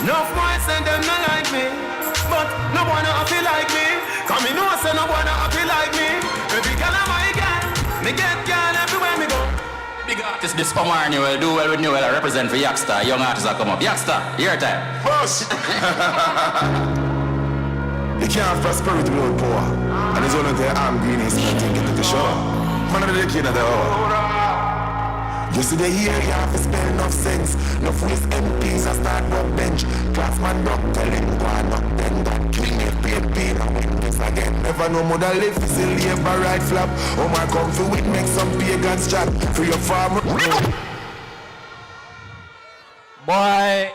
Enough boys say them not like me, but no one feel like me. Come me know say no one feel like me. Every girl I'm my girl, me get girl everywhere me go. Big artist this Omar Newell, do well with Newell, I represent for Youngstar. Young artists that come up. Youngstar, your time. Boss! You can't have prosperity without power. And it's only the arm green is nothing get to the show. Man of the kid at the hour. You see the year, you have to spell enough sense. Enough waste MPs and start work bench. Classman don't tell him go on up then that king if PNP now win this again. Never know more than live, this is labor right flap. Omar come for it, make some pagans chat. For your farmer. Boy,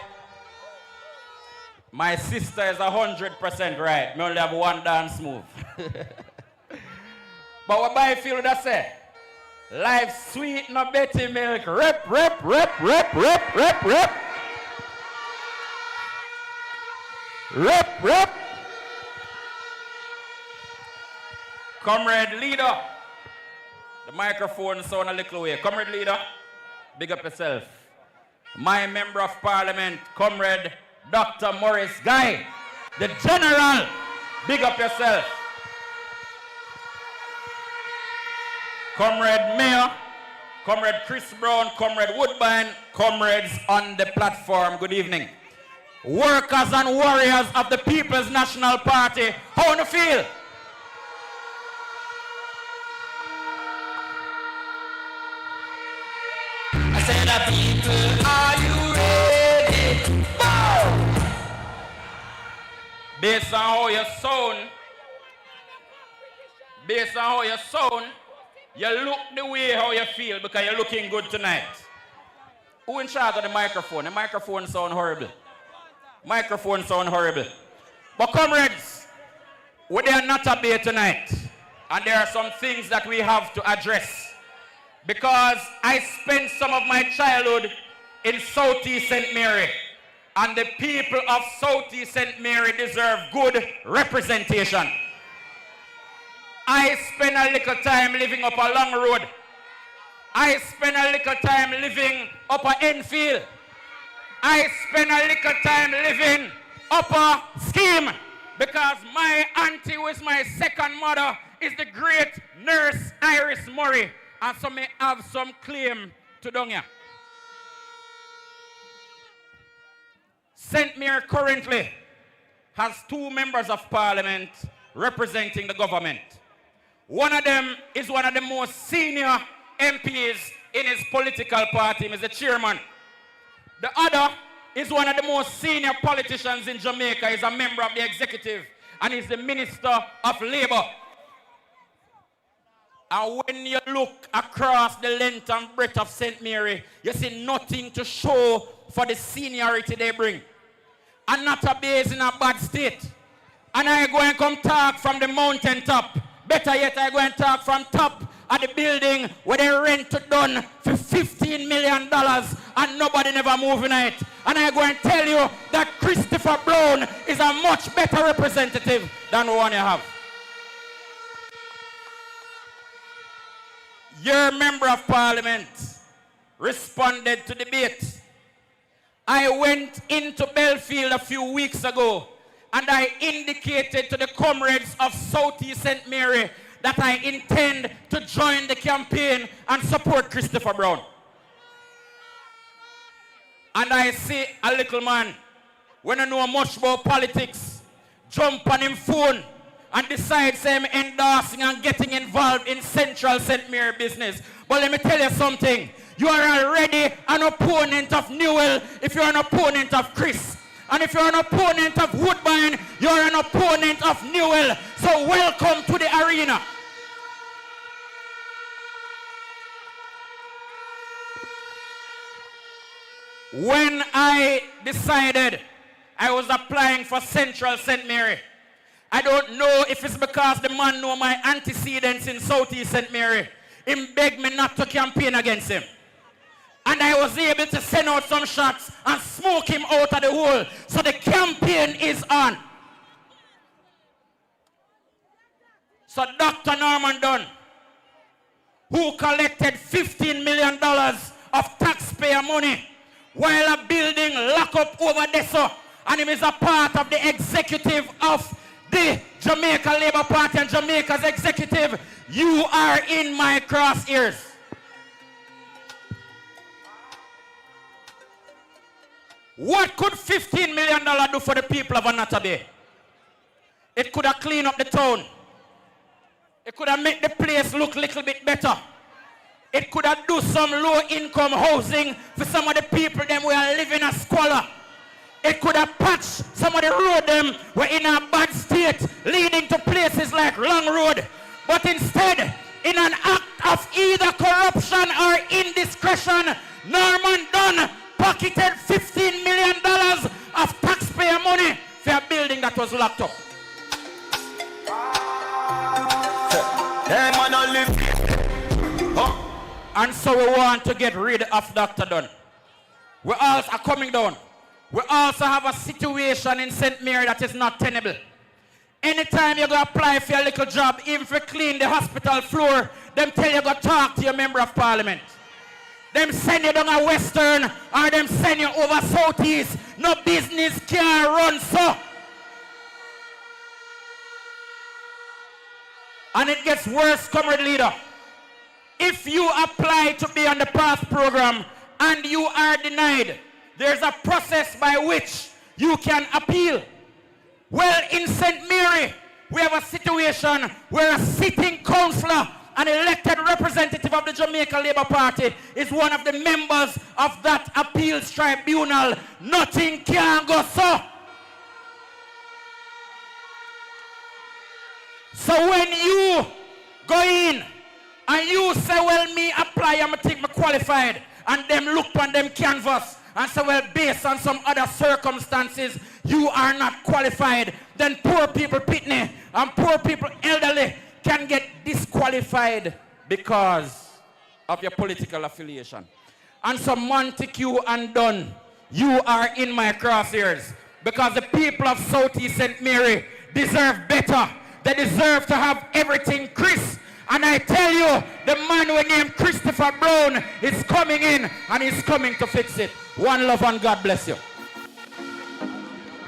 my sister is 100% right. Me only have one dance move. But what I feel that say? Life sweet, no Betty milk. Rip, rip, rip, rip, rip, rip, rip. Rip, rip. Comrade leader. The microphone sound a little way. Comrade leader, big up yourself. My member of parliament, Comrade Dr. Morris Guy, the general, big up yourself. Comrade Mayor, Comrade Chris Brown, Comrade Woodbine, comrades on the platform, good evening. Workers and warriors of the People's National Party, how do you feel? I said, the people, are you ready? Boom! Based on how you sound, you look the way how you feel because you're looking good tonight. Who in charge of the microphone? The microphone sound horrible. Microphone sound horrible. But comrades, we are not a bay tonight. And there are some things that we have to address. Because I spent some of my childhood in Southeast St. Mary. And the people of Southeast St. Mary deserve good representation. I spent a little time living up a long road. I spent a little time living up a Enfield. I spent a little time living up a Scheme because my auntie, who is my second mother, is the great nurse Iris Murray, and so may have some claim to down here. St. Mary currently has 2 members of parliament representing the government. One of them is one of the most senior MPs in his political party, Mr. Chairman. The other is one of the most senior politicians in Jamaica. He's a member of the executive and he's the Minister of Labour. And when you look across the length and breadth of St. Mary, you see nothing to show for the seniority they bring. Annotto is in a bad state. And I go and come talk from the mountain top. Better yet, I go and talk from top of the building where they rent to done for $15 million and nobody never moving it. And I go and tell you that Christopher Brown is a much better representative than the one you have. Your member of parliament responded to debate. I went into Belfield a few weeks ago and I indicated to the comrades of Southeast St. Mary that I intend to join the campaign and support Christopher Brown. And I see a little man, when I know much about politics, jump on him phone and decides him endorsing and getting involved in Central St. Mary business. But let me tell you something. You are already an opponent of Newell if you're an opponent of Chris. And if you're an opponent of Woodbine, you're an opponent of Newell. So welcome to the arena. When I decided I was applying for Central St. Mary, I don't know if it's because the man know my antecedents in Southeast St. Mary. He begged me not to campaign against him. And I was able to send out some shots and smoke him out of the hole. So the campaign is on. So Dr. Norman Dunn, who collected $15 million of taxpayer money while a building lock up over there, so, and he is a part of the executive of the Jamaica Labour Party and Jamaica's executive. You are in my crosshairs. What could $15 million do for the people of Annotto? It could have cleaned up the town. It could have made the place look a little bit better. It could have do some low-income housing for some of the people them who are living in squalor. It could have patched some of the road them were in a bad state, leading to places like Long Road. But instead, in an act of either corruption or indiscretion, Norman Dunn pocketed $15 million of taxpayer money for a building that was locked up. And so we want to get rid of Dr. Dunn. We also are coming down. We also have a situation in St. Mary that is not tenable. Anytime you go apply for a little job, even if you clean the hospital floor, them tell you go talk to your member of parliament. Them send you down a Western or them send you over Southeast. No business can run so. And it gets worse, comrade leader. If you apply to be on the PATH program and you are denied, there's a process by which you can appeal. Well, in St. Mary, we have a situation where a sitting councillor, an elected representative of the Jamaica Labour Party, is one of the members of that appeals tribunal. Nothing can go so. So when you go in and you say, well, me apply, I think me qualified, and them look on them canvas and say, well, based on some other circumstances, you are not qualified, then poor people pitney and poor people elderly can get disqualified because of your political affiliation. And so Montague and Dunn, you are in my crosshairs because the people of Southeast St. Mary deserve better. They deserve to have everything crisp. And I tell you, the man who named Christopher Brown is coming in and he's coming to fix it. One love and God bless you.